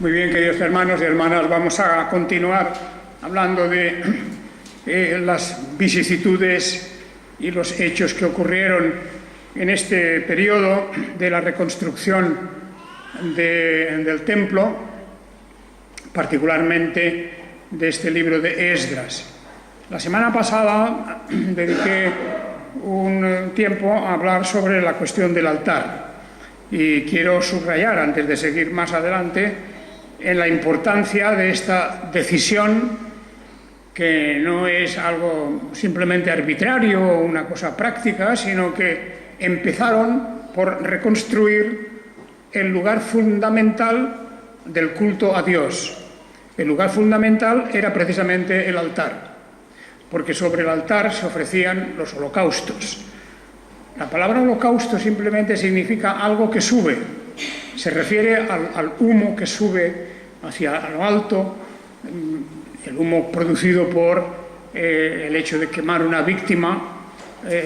Muy bien, queridos hermanos y hermanas, vamos a continuar hablando de las vicisitudes y los hechos que ocurrieron en este periodo de la reconstrucción del templo, particularmente de este libro de Esdras. La semana pasada dediqué un tiempo a hablar sobre la cuestión del altar y quiero subrayar, antes de seguir más adelante, en la importancia de esta decisión, que no es algo simplemente arbitrario o una cosa práctica, sino que empezaron por reconstruir el lugar fundamental del culto a Dios. El lugar fundamental era precisamente el altar, porque sobre el altar se ofrecían los holocaustos. La palabra holocausto simplemente significa algo que sube, se refiere al humo que sube hacia lo alto, el humo producido por el hecho de quemar una víctima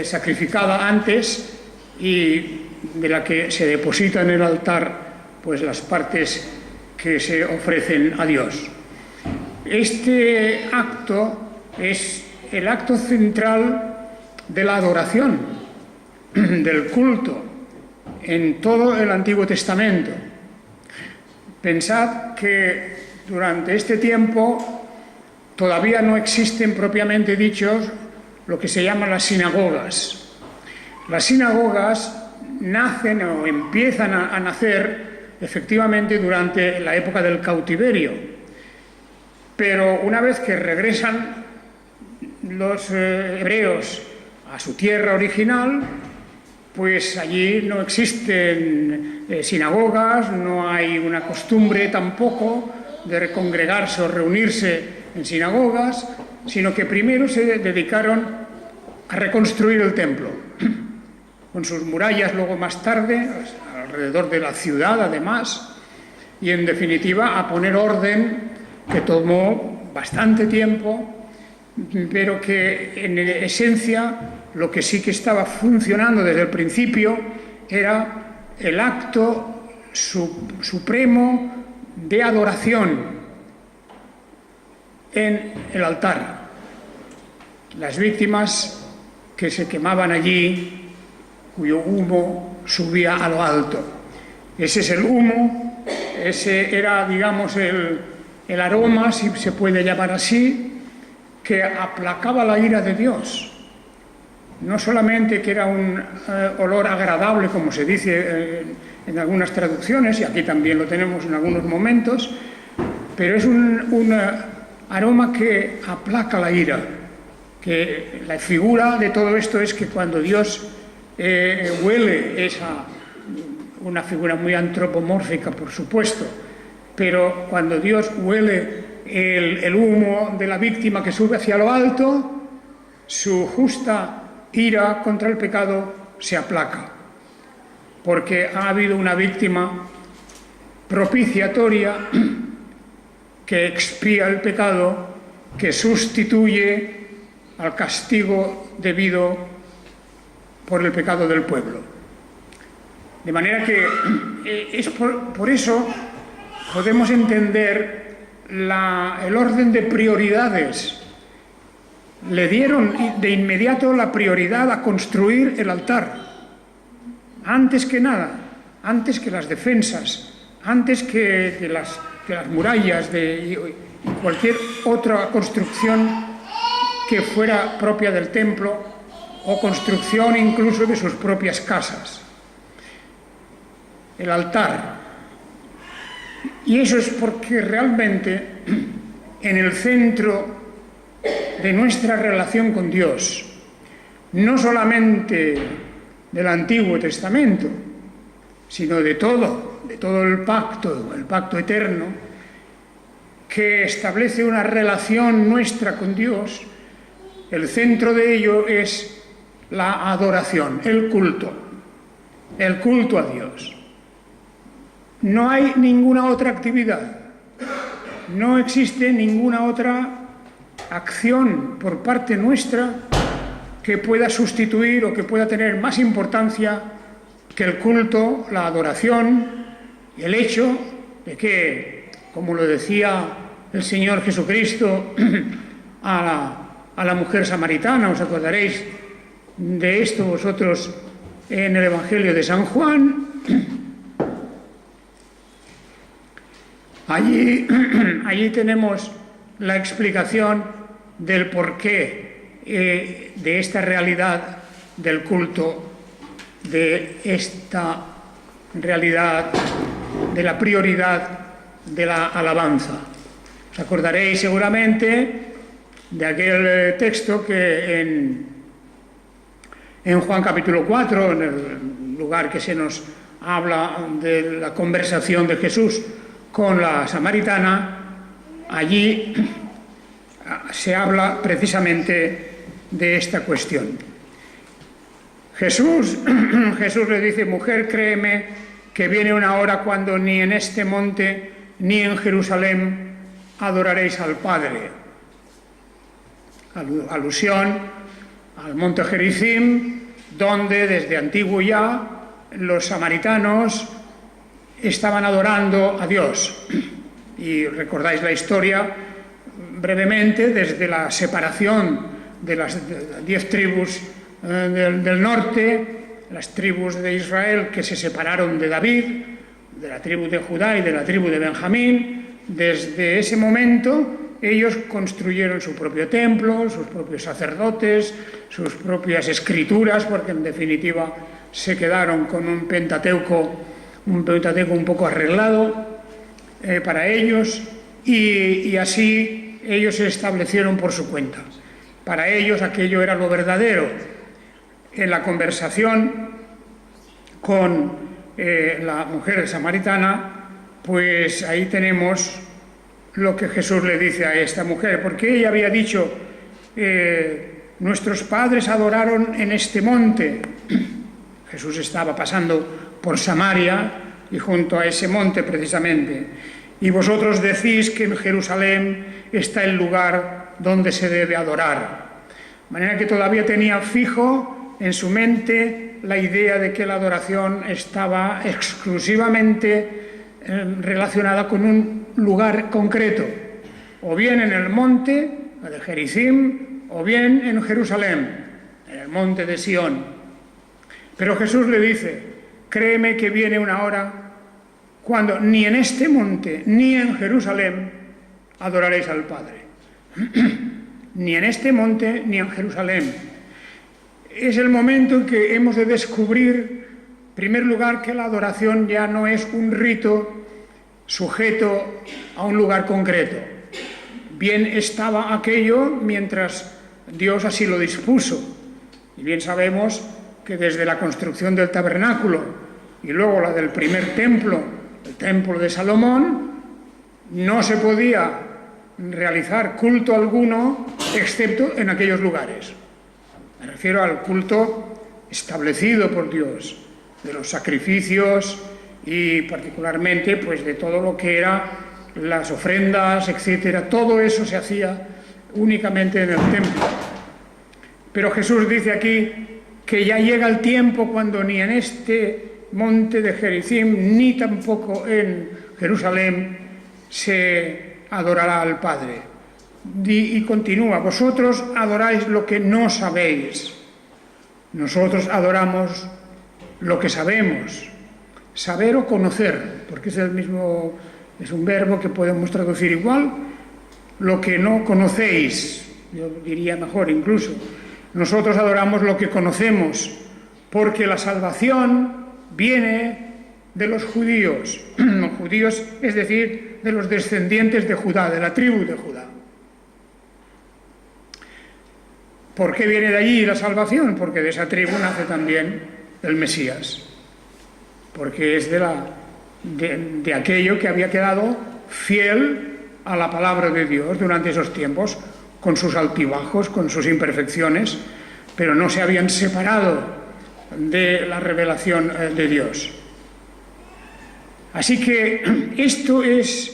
sacrificada antes y de la que se deposita en el altar pues las partes que se ofrecen a Dios. Este acto es el acto central de la adoración, del culto, en todo el Antiguo Testamento. Pensad que durante este tiempo todavía no existen propiamente dichos lo que se llaman las sinagogas. Las sinagogas nacen o empiezan a nacer efectivamente durante la época del cautiverio, pero una vez que regresan los hebreos a su tierra original, pues allí no existen sinagogas, no hay una costumbre tampoco de congregarse o reunirse en sinagogas, sino que primero se dedicaron a reconstruir el templo, con sus murallas luego más tarde, alrededor de la ciudad además, y en definitiva a poner orden, que tomó bastante tiempo, pero que en esencia lo que sí que estaba funcionando desde el principio era el acto supremo de adoración en el altar. Las víctimas que se quemaban allí, cuyo humo subía a lo alto. Ese es el humo, ese era, digamos, el aroma, si se puede llamar así, que aplacaba la ira de Dios. No solamente que era un olor agradable, como se dice en algunas traducciones, y aquí también lo tenemos en algunos momentos, pero es un aroma que aplaca la ira. Que la figura de todo esto es que cuando Dios huele una figura muy antropomórfica, por supuesto, pero cuando Dios huele el humo de la víctima que sube hacia lo alto, su justa ira contra el pecado se aplaca, porque ha habido una víctima propiciatoria que expía el pecado, que sustituye al castigo debido por el pecado del pueblo. De manera que es por eso podemos entender el orden de prioridades. Le dieron de inmediato la prioridad a construir el altar. Antes que nada, antes que las defensas, antes que las murallas y cualquier otra construcción que fuera propia del templo o construcción incluso de sus propias casas. El altar. Y eso es porque realmente en el centro de nuestra relación con Dios, no solamente del Antiguo Testamento, sino de todo el pacto eterno, que establece una relación nuestra con Dios, el centro de ello es la adoración, el culto a Dios. No hay ninguna otra actividad, no existe ninguna otra acción por parte nuestra que pueda sustituir o que pueda tener más importancia que el culto, la adoración y el hecho de que como lo decía el Señor Jesucristo a la mujer samaritana. Os acordaréis de esto vosotros en el Evangelio de San Juan. Allí tenemos la explicación del porqué de esta realidad del culto, de esta realidad de la prioridad de la alabanza. Os acordaréis seguramente de aquel texto que en Juan capítulo 4, en el lugar que se nos habla de la conversación de Jesús con la samaritana, allí se habla precisamente de esta cuestión. Jesús le dice: mujer, créeme que viene una hora cuando ni en este monte ni en Jerusalén adoraréis al Padre. Alusión al monte Gerizim, donde desde antiguo ya los samaritanos estaban adorando a Dios. Y recordáis la historia brevemente, desde la separación de las 10 tribus del norte, las tribus de Israel que se separaron de David, de la tribu de Judá y de la tribu de Benjamín. Desde ese momento ellos construyeron su propio templo, sus propios sacerdotes, sus propias escrituras, porque en definitiva se quedaron con un Pentateuco un poco arreglado para ellos, y así ellos se establecieron por su cuenta. Para ellos aquello era lo verdadero. En la conversación con la mujer samaritana, pues ahí tenemos lo que Jesús le dice a esta mujer, porque ella había dicho: nuestros padres adoraron en este monte. Jesús estaba pasando por Samaria y junto a ese monte precisamente. Y vosotros decís que en Jerusalén está el lugar donde se debe adorar. De manera que todavía tenía fijo en su mente la idea de que la adoración estaba exclusivamente relacionada con un lugar concreto, o bien en el monte de Gerizim, o bien en Jerusalén, en el monte de Sión. Pero Jesús le dice: créeme que viene una hora cuando ni en este monte ni en Jerusalén adoraréis al Padre. Ni en este monte ni en Jerusalén. Es el momento en que hemos de descubrir, en primer lugar, que la adoración ya no es un rito sujeto a un lugar concreto. Bien estaba aquello mientras Dios así lo dispuso. Y bien sabemos que desde la construcción del tabernáculo y luego la del primer templo, el templo de Salomón, no se podía realizar culto alguno excepto en aquellos lugares. Me refiero al culto establecido por Dios, de los sacrificios y particularmente pues de todo lo que era las ofrendas, etcétera. Todo eso se hacía únicamente en el templo. Pero Jesús dice aquí que ya llega el tiempo cuando ni en este monte de Gerizim ni tampoco en Jerusalén se adorará al Padre. Y continúa: vosotros adoráis lo que no sabéis. Nosotros adoramos lo que sabemos. Saber o conocer, porque es un verbo que podemos traducir igual. Lo que no conocéis, yo diría mejor incluso. Nosotros adoramos lo que conocemos, porque la salvación viene de los judíos. Los judíos, es decir, de los descendientes de Judá, de la tribu de Judá. ¿Por qué viene de allí la salvación? Porque de esa tribu nace también el Mesías. Porque es de aquello que había quedado fiel a la palabra de Dios durante esos tiempos, con sus altibajos, con sus imperfecciones, pero no se habían separado de la revelación de Dios. Así que esto es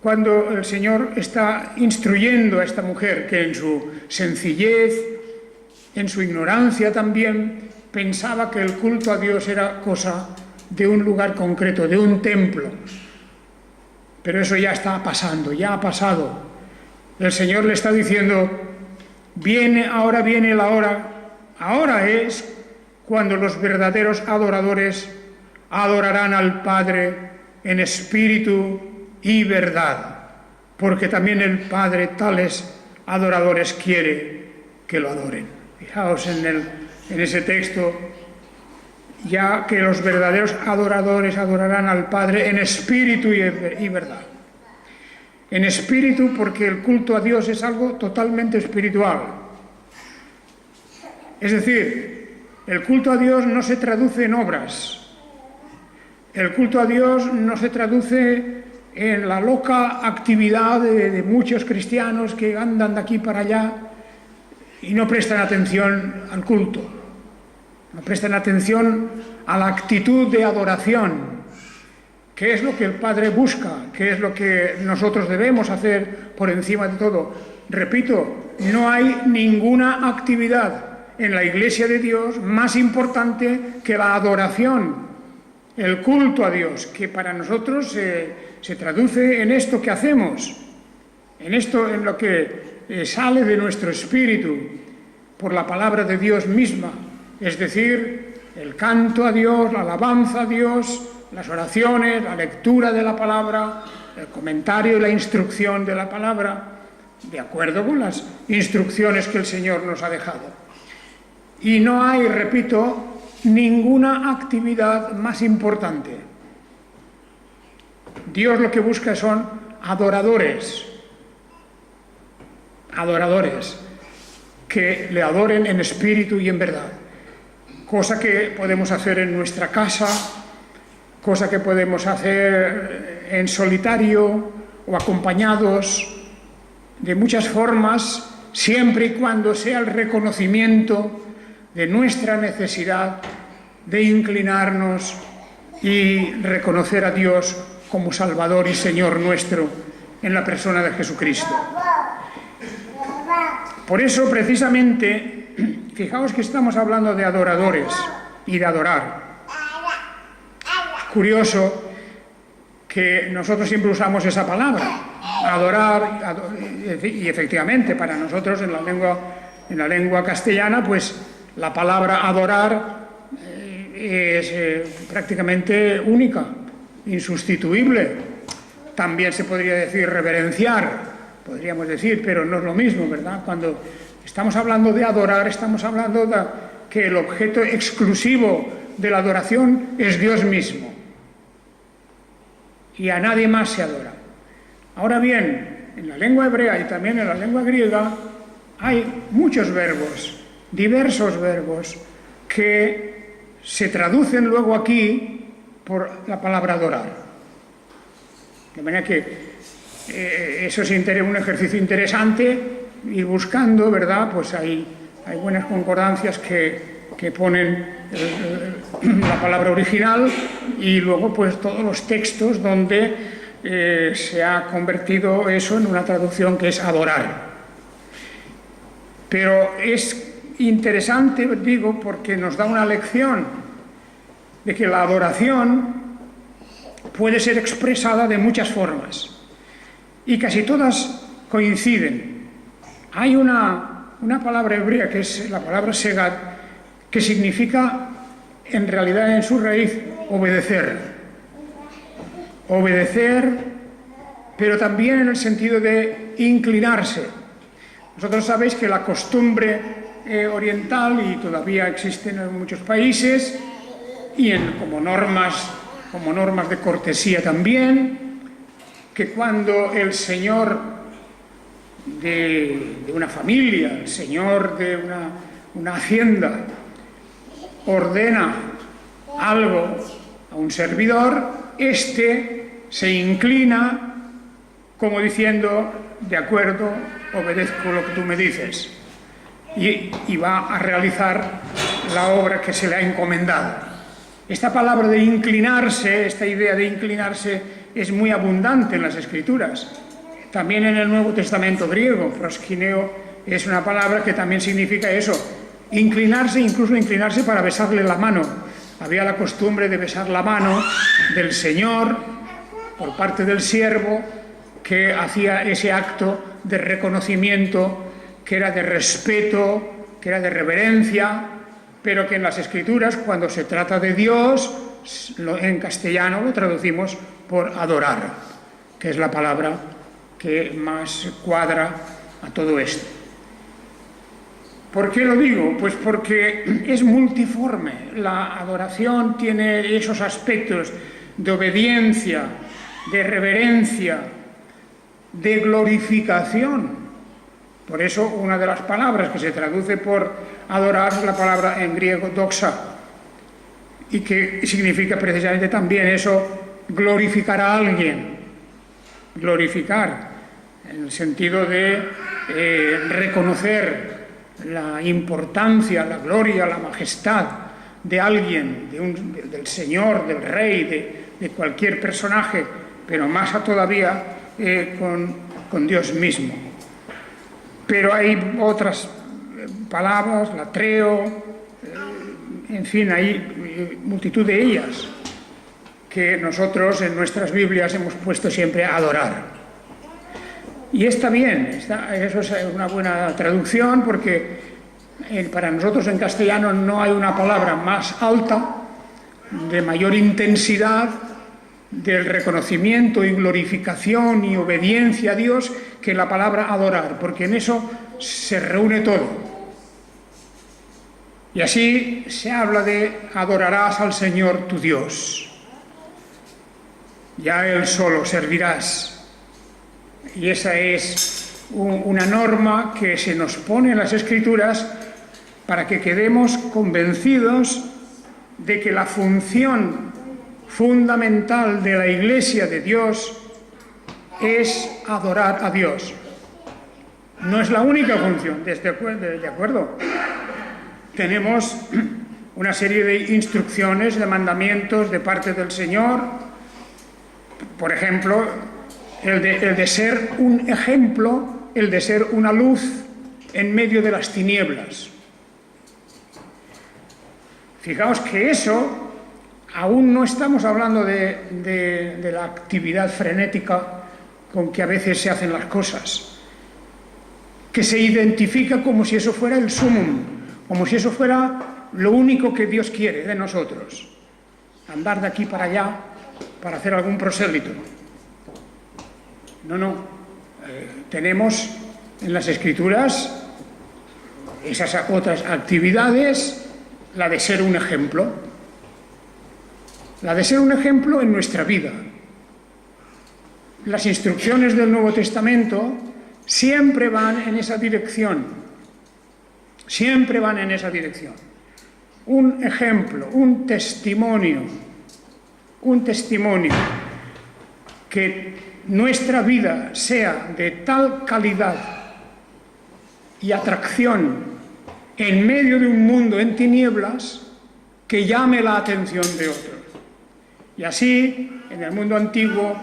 cuando el Señor está instruyendo a esta mujer, que en su sencillez, en su ignorancia también, pensaba que el culto a Dios era cosa de un lugar concreto, de un templo. pero eso ya está pasando, ya ha pasado. El Señor le está diciendo, ahora viene la hora, ahora es cuando los verdaderos adoradores adorarán al Padre en espíritu y verdad, porque también el Padre tales adoradores quiere que lo adoren. Fijaos en ese texto, ya que los verdaderos adoradores adorarán al Padre en espíritu y verdad. En espíritu, porque el culto a Dios es algo totalmente espiritual. Es decir, el culto a Dios no se traduce en obras. El culto a Dios no se traduce en la loca actividad de muchos cristianos que andan de aquí para allá y no prestan atención al culto. No prestan atención a la actitud de adoración. ¿Qué es lo que el Padre busca? ¿Qué es lo que nosotros debemos hacer por encima de todo? Repito, no hay ninguna actividad en la Iglesia de Dios más importante que la adoración, el culto a Dios, que para nosotros se traduce en esto que hacemos, en lo que sale de nuestro espíritu por la palabra de Dios misma, es decir, el canto a Dios, la alabanza a Dios, las oraciones, la lectura de la palabra, el comentario y la instrucción de la palabra, de acuerdo con las instrucciones que el Señor nos ha dejado. Y no hay, repito, ninguna actividad más importante. Dios lo que busca son adoradores que le adoren en espíritu y en verdad, cosa que podemos hacer en nuestra casa, cosa que podemos hacer en solitario o acompañados, de muchas formas, siempre y cuando sea el reconocimiento de nuestra necesidad de inclinarnos y reconocer a Dios como Salvador y Señor nuestro en la persona de Jesucristo. Por eso, precisamente, fijaos que estamos hablando de adoradores y de adorar. Curioso que nosotros siempre usamos esa palabra, adorar, y efectivamente para nosotros en la lengua castellana, pues la palabra adorar es prácticamente única, insustituible. También se podría decir reverenciar, podríamos decir, pero no es lo mismo, ¿verdad? Cuando estamos hablando de adorar, estamos hablando de que el objeto exclusivo de la adoración es Dios mismo. Y a nadie más se adora. Ahora bien, en la lengua hebrea y también en la lengua griega hay muchos verbos, diversos verbos, que se traducen luego aquí por la palabra adorar. De manera que eso es un ejercicio interesante, ir buscando, ¿verdad? Pues hay buenas concordancias que ponen la palabra original y luego pues todos los textos donde se ha convertido eso en una traducción que es adorar. Pero es interesante, digo, porque nos da una lección de que la adoración puede ser expresada de muchas formas y casi todas coinciden. Hay una palabra hebrea que es la palabra segat, que significa en realidad en su raíz obedecer, pero también en el sentido de inclinarse. Vosotros sabéis que la costumbre oriental, y todavía existen en muchos países, y como normas de cortesía también, que cuando el señor de una familia, el señor de una hacienda, ordena algo a un servidor, éste se inclina como diciendo, de acuerdo, obedezco lo que tú me dices, y va a realizar la obra que se le ha encomendado. Esta palabra de inclinarse, esta idea de inclinarse, es muy abundante en las Escrituras. También en el Nuevo Testamento griego, proskineo, es una palabra que también significa eso, inclinarse, incluso inclinarse para besarle la mano. Había la costumbre de besar la mano del Señor por parte del siervo que hacía ese acto de reconocimiento, que era de respeto, que era de reverencia, pero que en las Escrituras, cuando se trata de Dios, en castellano lo traducimos por adorar, que es la palabra que más cuadra a todo esto. ¿Por qué lo digo? Pues porque es multiforme. La adoración tiene esos aspectos de obediencia, de reverencia, de glorificación. Por eso una de las palabras que se traduce por adorar es la palabra en griego doxa, y que significa precisamente también eso, glorificar a alguien. Glorificar, en el sentido de reconocer la importancia, la gloria, la majestad de alguien, del Señor, del Rey, de cualquier personaje, pero más todavía con Dios mismo. Pero hay otras palabras, latreo, en fin, hay multitud de ellas que nosotros en nuestras Biblias hemos puesto siempre a adorar. Y está bien, eso es una buena traducción, porque para nosotros en castellano no hay una palabra más alta, de mayor intensidad del reconocimiento y glorificación y obediencia a Dios que la palabra adorar, porque en eso se reúne todo. Y así se habla de adorarás al Señor tu Dios, ya Él solo servirás. Y esa es una norma que se nos pone en las Escrituras para que quedemos convencidos de que la función fundamental de la Iglesia de Dios es adorar a Dios. No es la única función, de acuerdo. Tenemos una serie de instrucciones, de mandamientos de parte del Señor. Por ejemplo, el de ser un ejemplo, el de ser una luz en medio de las tinieblas. Fijaos que eso, aún no estamos hablando de la actividad frenética con que a veces se hacen las cosas, que se identifica como si eso fuera el sumum, como si eso fuera lo único que Dios quiere de nosotros, andar de aquí para allá para hacer algún prosélito. No. Tenemos en las Escrituras esas otras actividades, la de ser un ejemplo. La de ser un ejemplo en nuestra vida. Las instrucciones del Nuevo Testamento siempre van en esa dirección. Siempre van en esa dirección. Un ejemplo, un testimonio que nuestra vida sea de tal calidad y atracción en medio de un mundo en tinieblas que llame la atención de otros. Y así, en el mundo antiguo,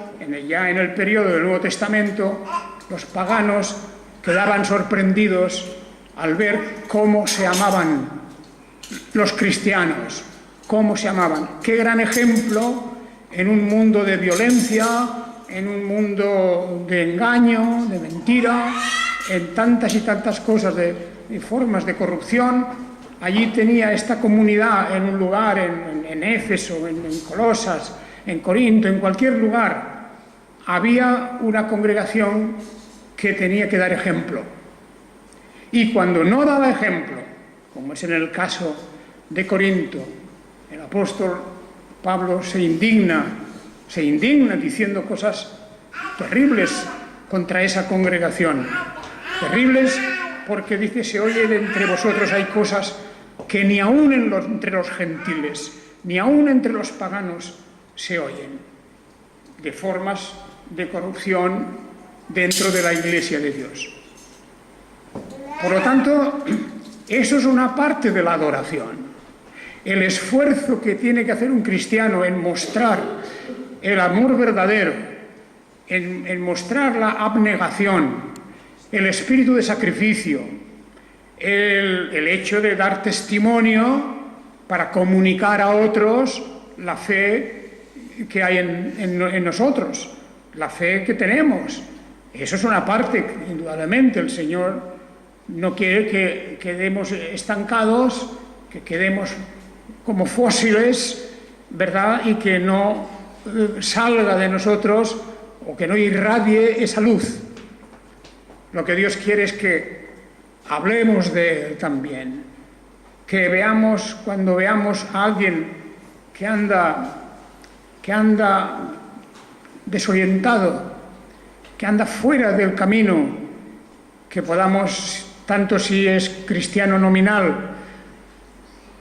ya en el periodo del Nuevo Testamento, los paganos quedaban sorprendidos al ver cómo se amaban los cristianos, cómo se amaban. Qué gran ejemplo en un mundo de violencia, en un mundo de engaño, de mentira, en tantas y tantas cosas, de formas de corrupción. Allí tenía esta comunidad en un lugar, en Éfeso, en Colosas, en Corinto, en cualquier lugar, había una congregación que tenía que dar ejemplo. Y cuando no daba ejemplo, como es en el caso de Corinto, el apóstol Pablo se indigna diciendo cosas terribles contra esa congregación. Terribles porque dice, se oye de entre vosotros hay cosas que ni aún entre los gentiles, ni aún entre los paganos se oyen, de formas de corrupción dentro de la Iglesia de Dios. Por lo tanto, eso es una parte de la adoración. El esfuerzo que tiene que hacer un cristiano en mostrar el amor verdadero, en mostrar la abnegación, el espíritu de sacrificio, el hecho de dar testimonio para comunicar a otros la fe que hay en nosotros, la fe que tenemos. Eso es una parte, indudablemente. El Señor no quiere que quedemos estancados, que quedemos como fósiles, ¿verdad? Y que no salga de nosotros o que no irradie esa luz. Lo que Dios quiere es que hablemos de Él también, que veamos, cuando veamos a alguien que anda desorientado, que anda fuera del camino, que podamos, tanto si es cristiano nominal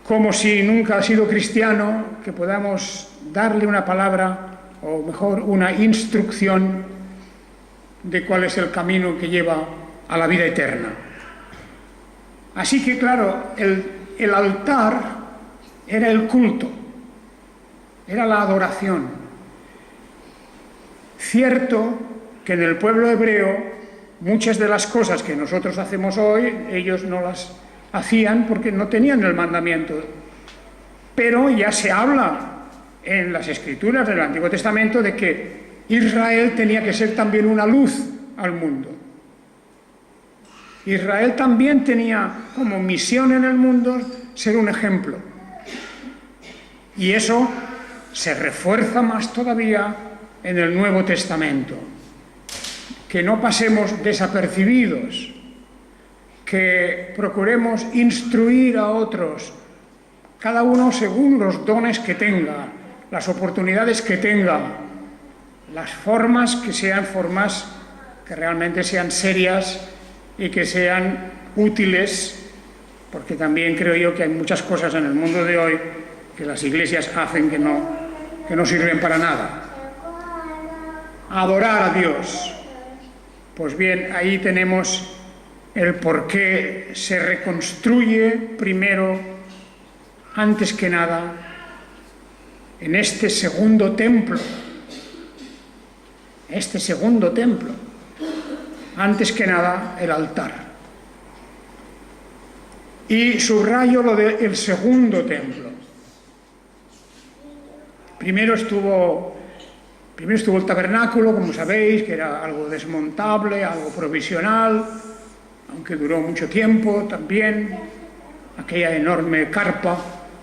como si nunca ha sido cristiano, que podamos darle una palabra, o mejor, una instrucción de cuál es el camino que lleva a la vida eterna. Así que, claro, el altar era el culto, era la adoración. Cierto que en el pueblo hebreo muchas de las cosas que nosotros hacemos hoy, ellos no las hacían porque no tenían el mandamiento. Pero ya se habla en las Escrituras del Antiguo Testamento de que Israel tenía que ser también una luz al mundo. Israel también tenía como misión en el mundo ser un ejemplo. Y eso se refuerza más todavía en el Nuevo Testamento. Que no pasemos desapercibidos, que procuremos instruir a otros, cada uno según los dones que tenga, las oportunidades que tenga, las formas que sean formas que realmente sean serias y que sean útiles, porque también creo yo que hay muchas cosas en el mundo de hoy que las iglesias hacen que no sirven para nada. Adorar a Dios. Pues bien, ahí tenemos el por qué se reconstruye primero, antes que nada, en este segundo templo. Antes que nada, el altar. Y subrayo lo del segundo templo. Primero estuvo el tabernáculo, como sabéis, que era algo desmontable, algo provisional, aunque duró mucho tiempo también, aquella enorme carpa,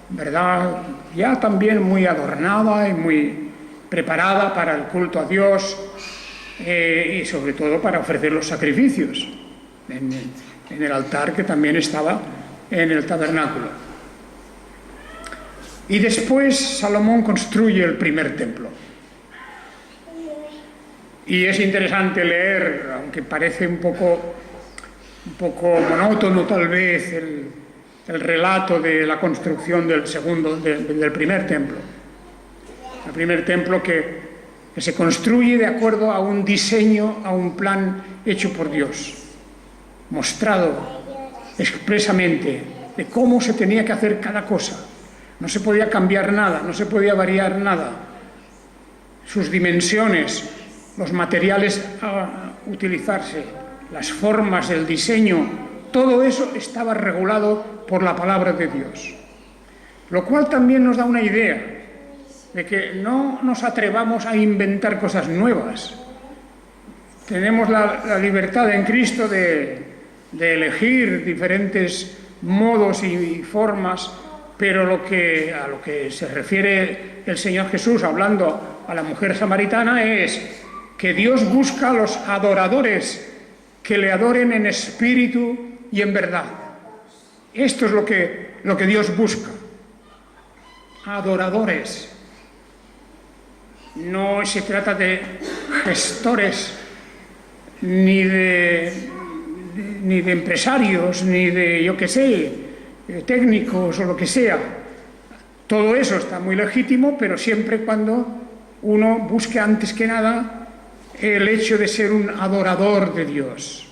¿verdad? Ya también muy adornada y muy preparada para el culto a Dios y sobre todo para ofrecer los sacrificios en el altar que también estaba en el tabernáculo. Y después Salomón construye el primer templo. Y es interesante leer, aunque parece un poco monótono tal vez, el relato de la construcción del primer templo. El primer templo que se construye de acuerdo a un diseño, a un plan hecho por Dios, mostrado expresamente de cómo se tenía que hacer cada cosa. No se podía cambiar nada, no se podía variar nada. Sus dimensiones, los materiales a utilizarse, las formas, el diseño, todo eso estaba regulado por la palabra de Dios. Lo cual también nos da una idea de que no nos atrevamos a inventar cosas nuevas. Tenemos la libertad en Cristo de elegir diferentes modos y formas, pero a lo que se refiere el Señor Jesús hablando a la mujer samaritana es que Dios busca a los adoradores que le adoren en espíritu y en verdad. Esto es lo que Dios busca. Adoradores. No se trata de gestores, ni de empresarios, ni de, yo qué sé, técnicos o lo que sea. Todo eso está muy legítimo, pero siempre cuando uno busque antes que nada el hecho de ser un adorador de Dios.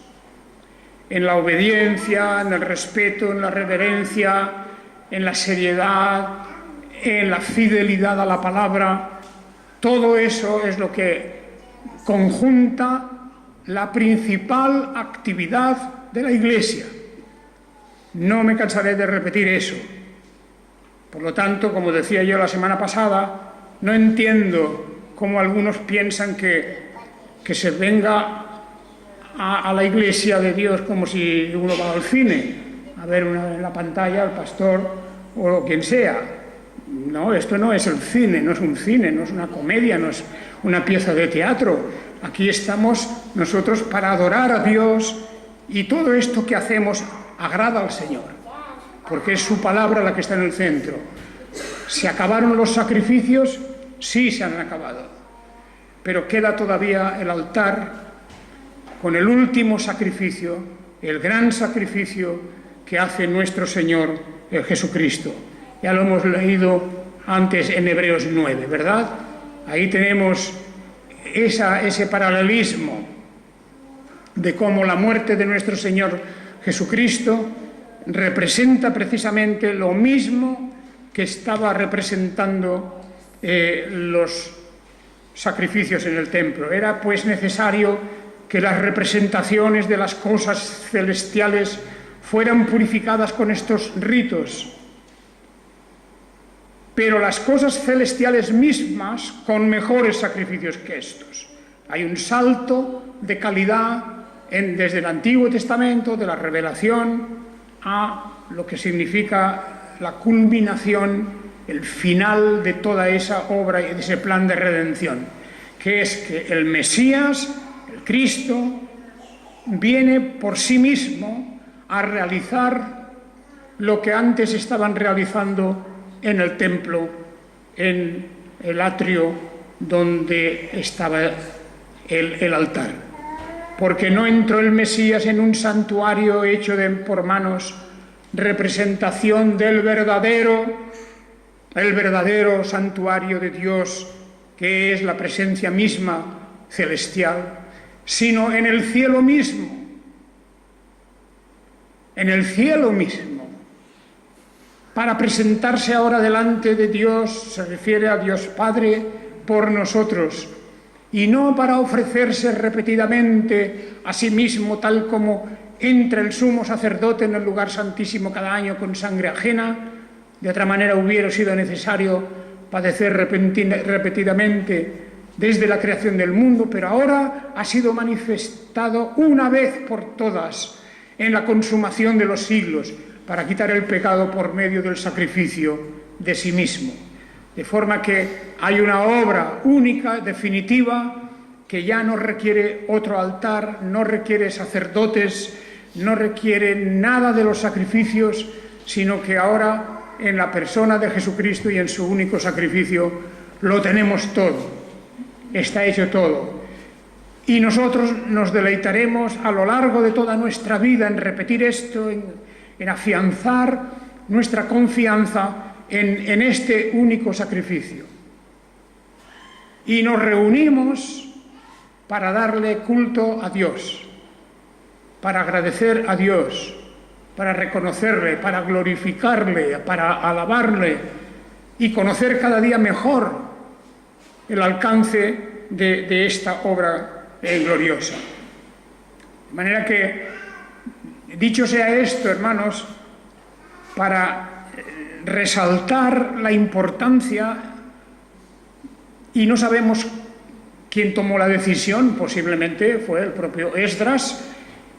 En la obediencia, en el respeto, en la reverencia, en la seriedad, en la fidelidad a la palabra. Todo eso es lo que conjunta la principal actividad de la Iglesia. No me cansaré de repetir eso. Por lo tanto, como decía yo la semana pasada, no entiendo cómo algunos piensan que se venga a la iglesia de Dios como si uno va al cine, a ver en la pantalla al pastor o quien sea. No, esto no es el cine, no es un cine, no es una comedia, no es una pieza de teatro. Aquí estamos nosotros para adorar a Dios, y todo esto que hacemos agrada al Señor, porque es su palabra la que está en el centro. ¿Se acabaron los sacrificios? Sí, se han acabado. Pero queda todavía el altar con el último sacrificio, el gran sacrificio que hace nuestro Señor Jesucristo. Ya lo hemos leído antes en Hebreos 9, ¿verdad? Ahí tenemos ese paralelismo de cómo la muerte de nuestro Señor Jesucristo representa precisamente lo mismo que estaba representando los sacrificios en el templo. Era pues necesario que las representaciones de las cosas celestiales fueran purificadas con estos ritos, pero las cosas celestiales mismas con mejores sacrificios que estos. Hay un salto de calidad desde el Antiguo Testamento, de la revelación, a lo que significa la culminación, el final de toda esa obra y de ese plan de redención, que es que el Mesías, el Cristo, viene por sí mismo a realizar lo que antes estaban realizando en el templo, en el atrio donde estaba el altar. Porque no entró el Mesías en un santuario hecho por manos, representación del verdadero santuario de Dios, que es la presencia misma celestial, sino en el cielo mismo. En el cielo mismo. Para presentarse ahora delante de Dios, se refiere a Dios Padre, por nosotros, y no para ofrecerse repetidamente a sí mismo, tal como entra el sumo sacerdote en el lugar santísimo cada año con sangre ajena. De otra manera hubiera sido necesario padecer repetidamente desde la creación del mundo, pero ahora ha sido manifestado una vez por todas en la consumación de los siglos, para quitar el pecado por medio del sacrificio de sí mismo. De forma que hay una obra única, definitiva, que ya no requiere otro altar, no requiere sacerdotes, no requiere nada de los sacrificios, sino que ahora en la persona de Jesucristo y en su único sacrificio lo tenemos todo, está hecho todo. Y nosotros nos deleitaremos a lo largo de toda nuestra vida en repetir esto, en afianzar nuestra confianza en este único sacrificio. Y nos reunimos para darle culto a Dios, para agradecer a Dios, para reconocerle, para glorificarle, para alabarle y conocer cada día mejor el alcance de esta obra gloriosa. De manera que, dicho sea esto, hermanos, para resaltar la importancia, y no sabemos quién tomó la decisión, posiblemente fue el propio Esdras,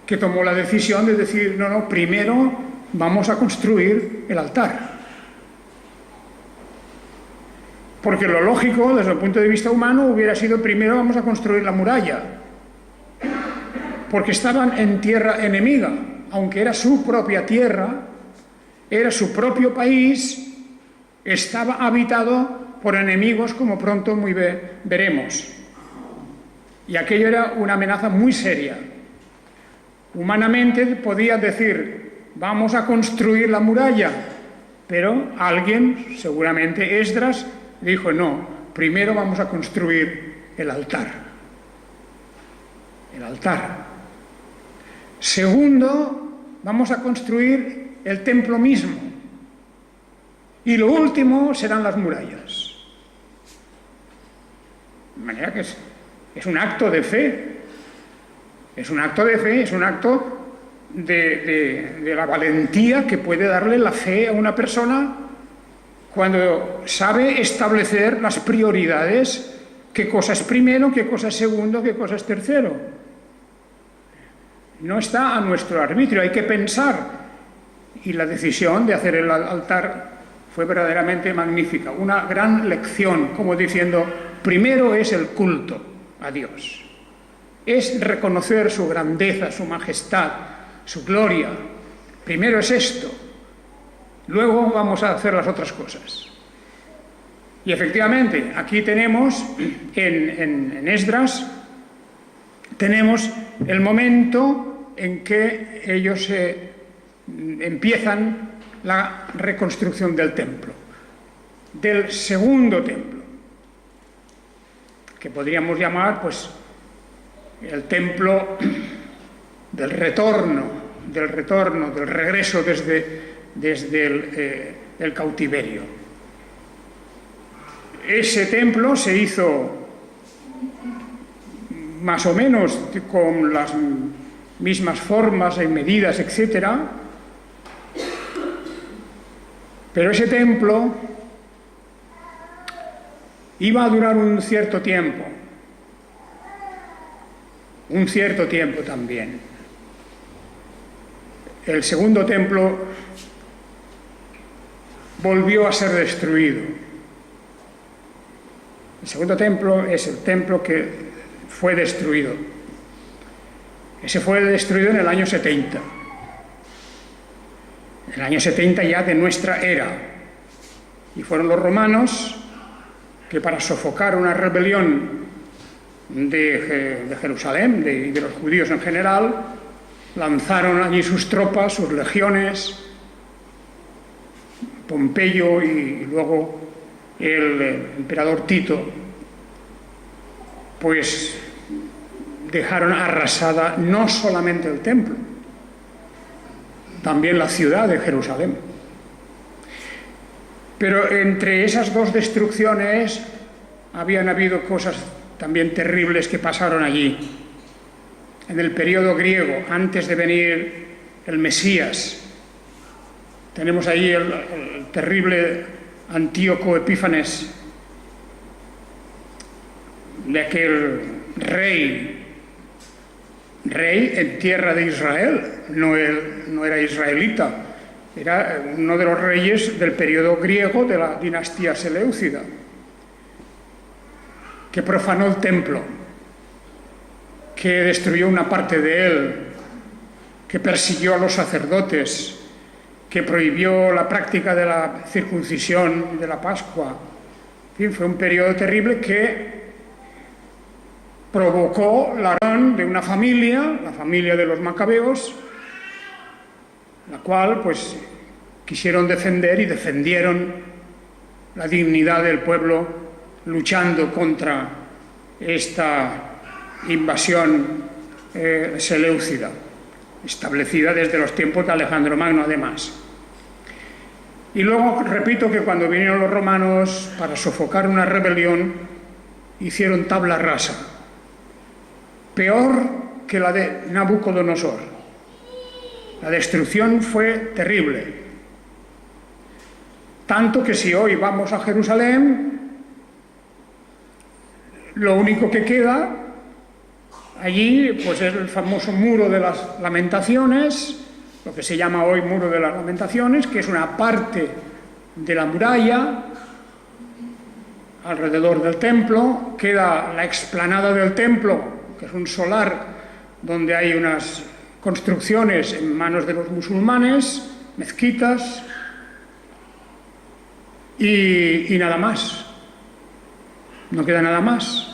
que tomó la decisión de decir, no, primero vamos a construir el altar. Porque lo lógico, desde el punto de vista humano, hubiera sido primero vamos a construir la muralla. Porque estaban en tierra enemiga, aunque era su propia tierra, era su propio país, estaba habitado por enemigos, como pronto veremos. Y aquello era una amenaza muy seria. Humanamente podía decir, vamos a construir la muralla, pero alguien, seguramente Esdras, dijo, no, primero vamos a construir el altar. El altar. Segundo, vamos a construir el templo mismo. Y lo último serán las murallas. De manera que es un acto de fe. Es un acto de fe, es un acto de la valentía que puede darle la fe a una persona cuando sabe establecer las prioridades, qué cosa es primero, qué cosa es segundo, qué cosa es tercero. No está a nuestro arbitrio, hay que pensar. Y la decisión de hacer el altar fue verdaderamente magnífica, una gran lección, como diciendo, primero es el culto a Dios, es reconocer su grandeza, su majestad, su gloria. Primero es esto, luego vamos a hacer las otras cosas. Y efectivamente, aquí tenemos, en Esdras, tenemos el momento en que ellos empiezan la reconstrucción del templo, del segundo templo, que podríamos llamar pues el templo del retorno, del regreso desde el cautiverio. Ese templo se hizo más o menos con las mismas formas y medidas, etcétera. Pero ese templo iba a durar un cierto tiempo también. El segundo templo volvió a ser destruido. El segundo templo es el templo que fue destruido. Ese fue destruido en el año 70. El año 70 ya de nuestra era. Y fueron los romanos que, para sofocar una rebelión de Jerusalén y de los judíos en general, lanzaron allí sus tropas, sus legiones. Pompeyo y luego el emperador Tito, pues dejaron arrasada no solamente el templo, también la ciudad de Jerusalén. Pero entre esas dos destrucciones habían habido cosas también terribles que pasaron allí. En el periodo griego, antes de venir el Mesías, tenemos ahí el terrible Antíoco Epífanes, de aquel rey en tierra de Israel, no era israelita, era uno de los reyes del periodo griego de la dinastía seleucida, que profanó el templo, que destruyó una parte de él, que persiguió a los sacerdotes, que prohibió la práctica de la circuncisión y de la Pascua. En fin, fue un periodo terrible que provocó la rebelión de una familia, la familia de los macabeos, la cual pues quisieron defender y defendieron la dignidad del pueblo luchando contra esta invasión seleucida, establecida desde los tiempos de Alejandro Magno, además. Y luego, repito, que cuando vinieron los romanos para sofocar una rebelión, hicieron tabla rasa, peor que la de Nabucodonosor. La destrucción fue terrible, tanto que si hoy vamos a Jerusalén, lo único que queda allí pues es el famoso Muro de las Lamentaciones, lo que se llama hoy Muro de las Lamentaciones, que es una parte de la muralla alrededor del templo. Queda la explanada del templo, que es un solar donde hay unas construcciones en manos de los musulmanes, mezquitas, y nada más. No queda nada más.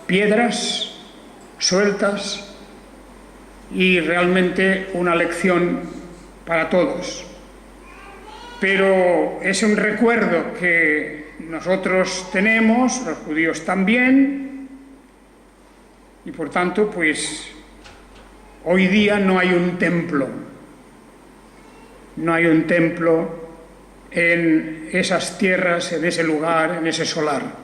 Piedras sueltas y realmente una lección para todos. Pero es un recuerdo que nosotros tenemos, los judíos también, y por tanto, pues, hoy día no hay un templo. No hay un templo en esas tierras, en ese lugar, en ese solar.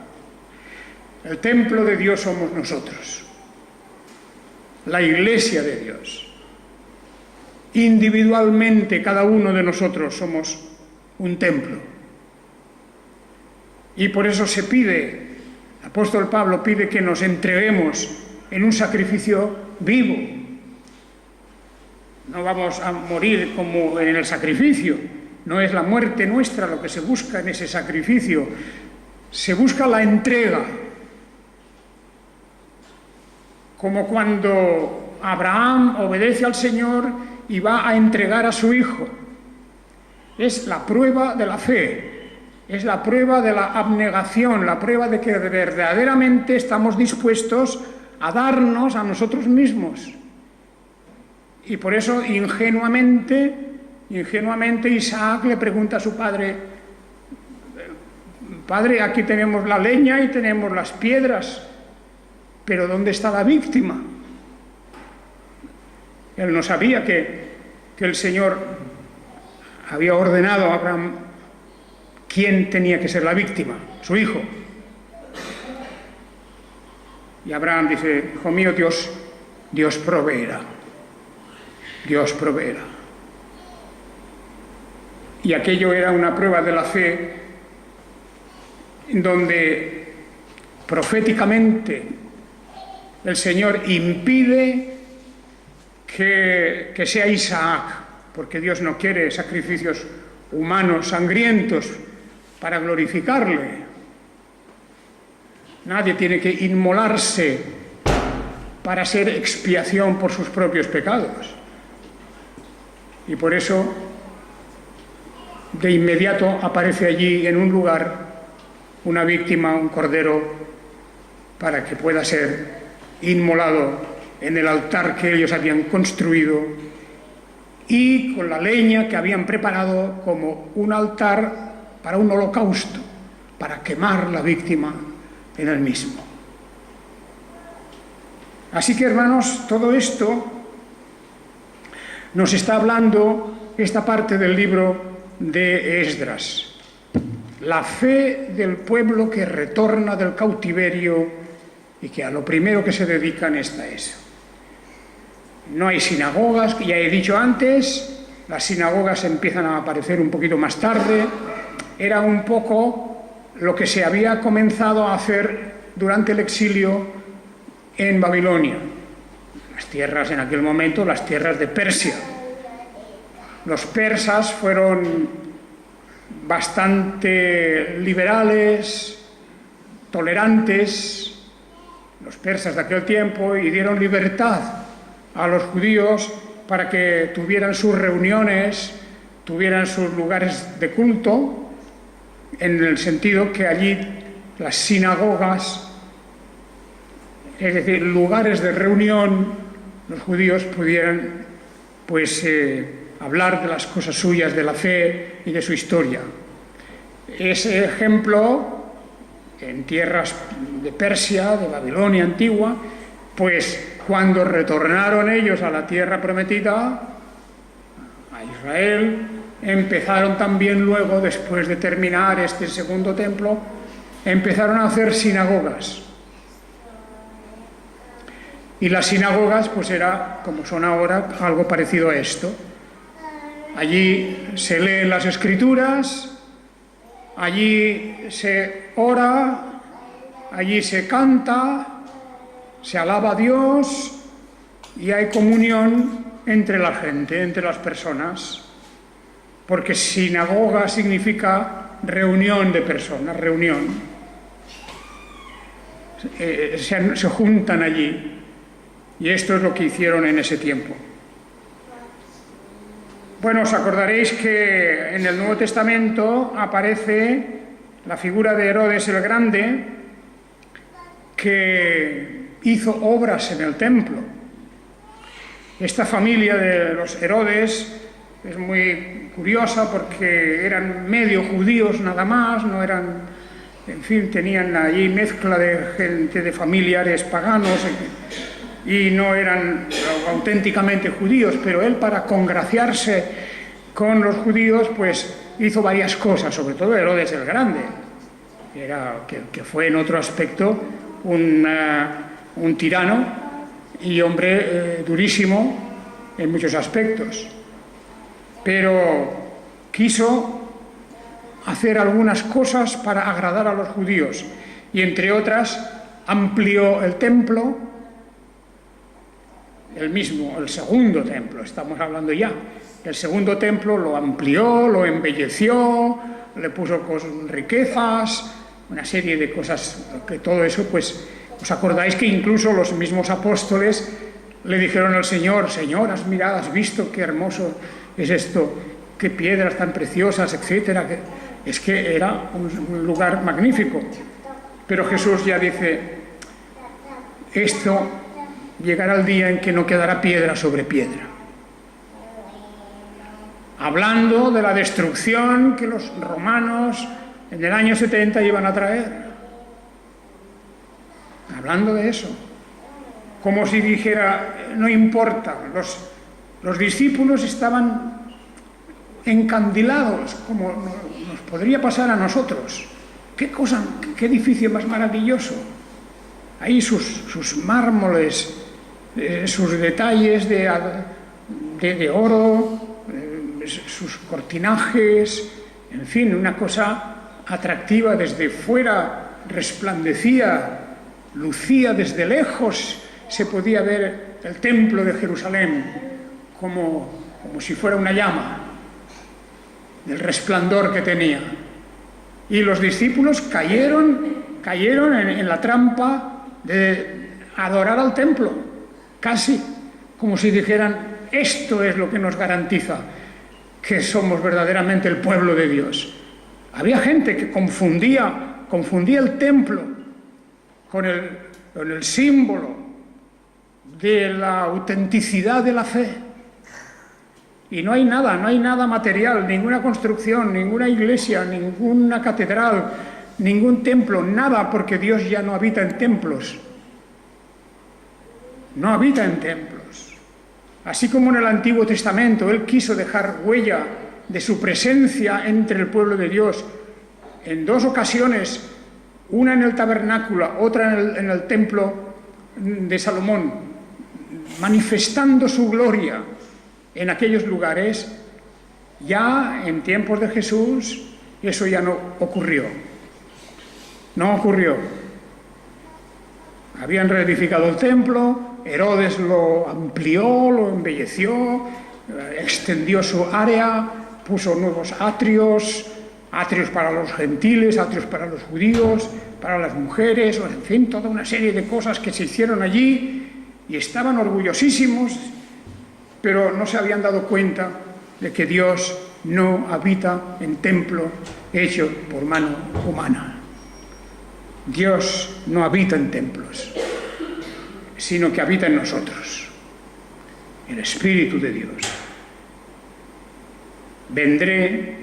El templo de Dios somos nosotros, la iglesia de Dios. Individualmente, cada uno de nosotros somos un templo. Y por eso se pide, el apóstol Pablo pide que nos entreguemos en un sacrificio vivo. No vamos a morir como en el sacrificio, no es la muerte nuestra lo que se busca en ese sacrificio, se busca la entrega. Como cuando Abraham obedece al Señor y va a entregar a su hijo. Es la prueba de la fe. Es la prueba de la abnegación, la prueba de que verdaderamente estamos dispuestos a darnos a nosotros mismos. Y por eso ingenuamente Isaac le pregunta a su padre: Padre, aquí tenemos la leña y tenemos las piedras, pero ¿dónde está la víctima? Él no sabía que el Señor había ordenado a Abraham quién tenía que ser la víctima, su hijo. Y Abraham dice: hijo mío, Dios proveerá. Dios proveerá. Y aquello era una prueba de la fe donde proféticamente el Señor impide que sea Isaac, porque Dios no quiere sacrificios humanos, sangrientos, para glorificarle. Nadie tiene que inmolarse para ser expiación por sus propios pecados. Y por eso, de inmediato aparece allí en un lugar una víctima, un cordero, para que pueda ser inmolado en el altar que ellos habían construido y con la leña que habían preparado como un altar para un holocausto, para quemar la víctima en el mismo. Así que, hermanos, todo esto nos está hablando esta parte del libro de Esdras. La fe del pueblo que retorna del cautiverio y que a lo primero que se dedican es a eso. No hay sinagogas, que ya he dicho antes, las sinagogas empiezan a aparecer un poquito más tarde. Era un poco lo que se había comenzado a hacer durante el exilio en Babilonia. Las tierras en aquel momento, las tierras de Persia. Los persas fueron bastante liberales, tolerantes, los persas de aquel tiempo, y dieron libertad a los judíos para que tuvieran sus reuniones, tuvieran sus lugares de culto, en el sentido que allí las sinagogas, es decir, lugares de reunión, los judíos pudieran hablar de las cosas suyas, de la fe y de su historia. Ese ejemplo, en tierras de Persia, de Babilonia antigua, pues cuando retornaron ellos a la tierra prometida, a Israel, empezaron también luego, después de terminar este segundo templo, empezaron a hacer sinagogas. Y las sinagogas, pues era, como son ahora, algo parecido a esto. Allí se leen las escrituras, allí se ora, allí se canta, se alaba a Dios y hay comunión entre la gente, entre las personas. Porque sinagoga significa reunión de personas, reunión. Se juntan allí. Y esto es lo que hicieron en ese tiempo. Bueno, os acordaréis que en el Nuevo Testamento aparece la figura de Herodes el Grande, que hizo obras en el templo. Esta familia de los Herodes es muy curiosa porque eran medio judíos nada más, no eran, en fin, tenían allí mezcla de gente, de familiares paganos, y no eran auténticamente judíos, pero él, para congraciarse con los judíos, pues hizo varias cosas, sobre todo Herodes el Grande, que fue en otro aspecto un tirano y hombre durísimo en muchos aspectos, pero quiso hacer algunas cosas para agradar a los judíos y, entre otras, amplió el templo, el segundo templo, estamos hablando ya. El segundo templo lo amplió, lo embelleció, le puso riquezas, una serie de cosas, que todo eso, pues, ¿os acordáis que incluso los mismos apóstoles le dijeron al Señor: Señor, has visto qué hermoso es esto, qué piedras tan preciosas, etcétera? Es que era un lugar magnífico. Pero Jesús ya dice: esto llegará el día en que no quedará piedra sobre piedra. Hablando de la destrucción que los romanos en el año 70 iban a traer. Hablando de eso. Como si dijera: no importa, los discípulos estaban encandilados, como nos podría pasar a nosotros. ¡Qué cosa, qué edificio más maravilloso! Ahí sus mármoles, sus detalles de oro, sus cortinajes, en fin, una cosa atractiva desde fuera, resplandecía, lucía desde lejos, se podía ver el templo de Jerusalén como si fuera una llama, del resplandor que tenía. Y los discípulos cayeron en la trampa de adorar al templo, casi como si dijeran: esto es lo que nos garantiza que somos verdaderamente el pueblo de Dios. Había gente que confundía el templo con el símbolo de la autenticidad de la fe. Y no hay nada material, ninguna construcción, ninguna iglesia, ninguna catedral, ningún templo, nada, porque Dios ya no habita en templos. No habita en templos. Así como en el Antiguo Testamento Él quiso dejar huella de su presencia entre el pueblo de Dios en dos ocasiones, una en el tabernáculo, otra en el templo de Salomón, manifestando su gloria en aquellos lugares. Ya en tiempos de Jesús eso ya no ocurrió. No ocurrió. Habían reedificado el templo, Herodes lo amplió, lo embelleció, extendió su área, puso nuevos atrios para los gentiles, atrios para los judíos, para las mujeres, en fin, toda una serie de cosas que se hicieron allí y estaban orgullosísimos, pero no se habían dado cuenta de que Dios no habita en templo hecho por mano humana. Dios no habita en templos, sino que habita en nosotros, el Espíritu de Dios. Vendré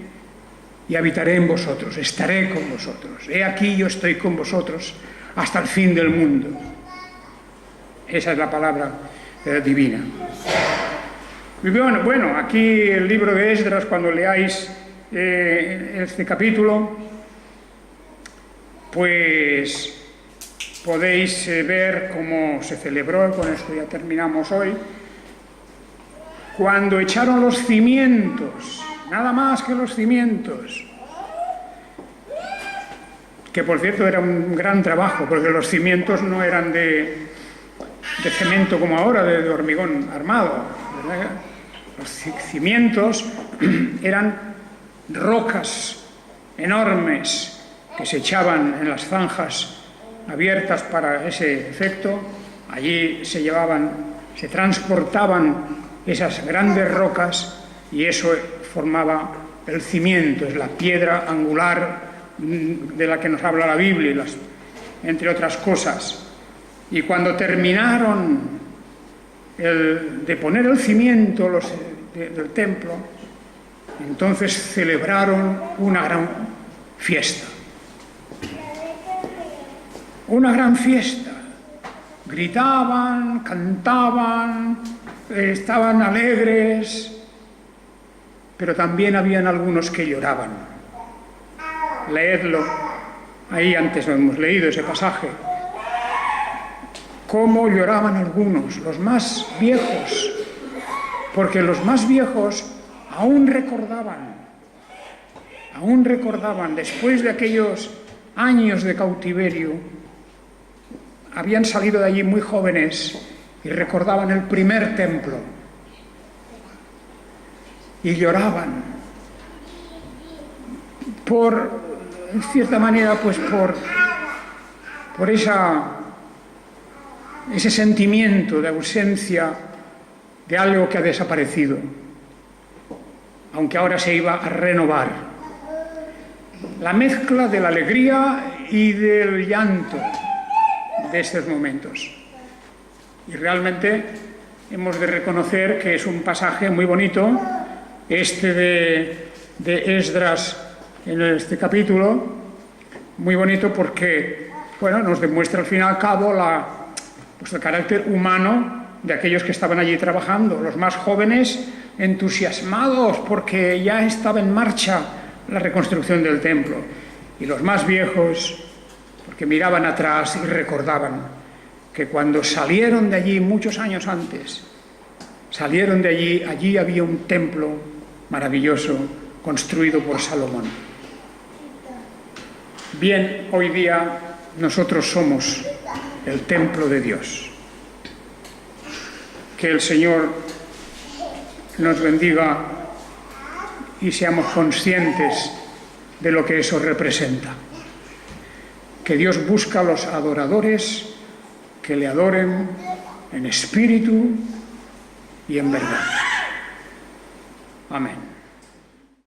y habitaré en vosotros, estaré con vosotros. He aquí, yo estoy con vosotros hasta el fin del mundo. Esa es la palabra divina. Y bueno, aquí el libro de Esdras, cuando leáis este capítulo, pues podéis ver cómo se celebró, con esto ya terminamos hoy, cuando echaron los cimientos, nada más que los cimientos, que por cierto era un gran trabajo, porque los cimientos no eran de cemento como ahora, de hormigón armado, ¿verdad? Los cimientos eran rocas enormes que se echaban en las zanjas abiertas para ese efecto. Allí se transportaban esas grandes rocas y eso formaba el cimiento, es la piedra angular de la que nos habla la Biblia, entre otras cosas. Y cuando terminaron de poner el cimiento del templo, entonces celebraron una gran fiesta. Una gran fiesta. Gritaban, cantaban, estaban alegres, pero también habían algunos que lloraban. Leedlo, ahí antes lo hemos leído ese pasaje. Cómo lloraban algunos, los más viejos, porque los más viejos aún recordaban aún recordaban, después de aquellos años de cautiverio, habían salido de allí muy jóvenes y recordaban el primer templo y lloraban en cierta manera, pues por ese sentimiento de ausencia de algo que ha desaparecido, aunque ahora se iba a renovar. La mezcla de la alegría y del llanto de estos momentos. Y realmente hemos de reconocer que es un pasaje muy bonito, de Esdras en este capítulo, muy bonito porque, bueno, nos demuestra al fin y al cabo el carácter humano de aquellos que estaban allí trabajando. Los más jóvenes entusiasmados porque ya estaba en marcha la reconstrucción del templo, y los más viejos porque miraban atrás y recordaban que cuando salieron de allí muchos años antes, salieron de allí había un templo maravilloso construido por Salomón. Bien, hoy día nosotros somos el templo de Dios. Que el Señor nos bendiga y seamos conscientes de lo que eso representa. Que Dios busca a los adoradores que le adoren en espíritu y en verdad. Amén.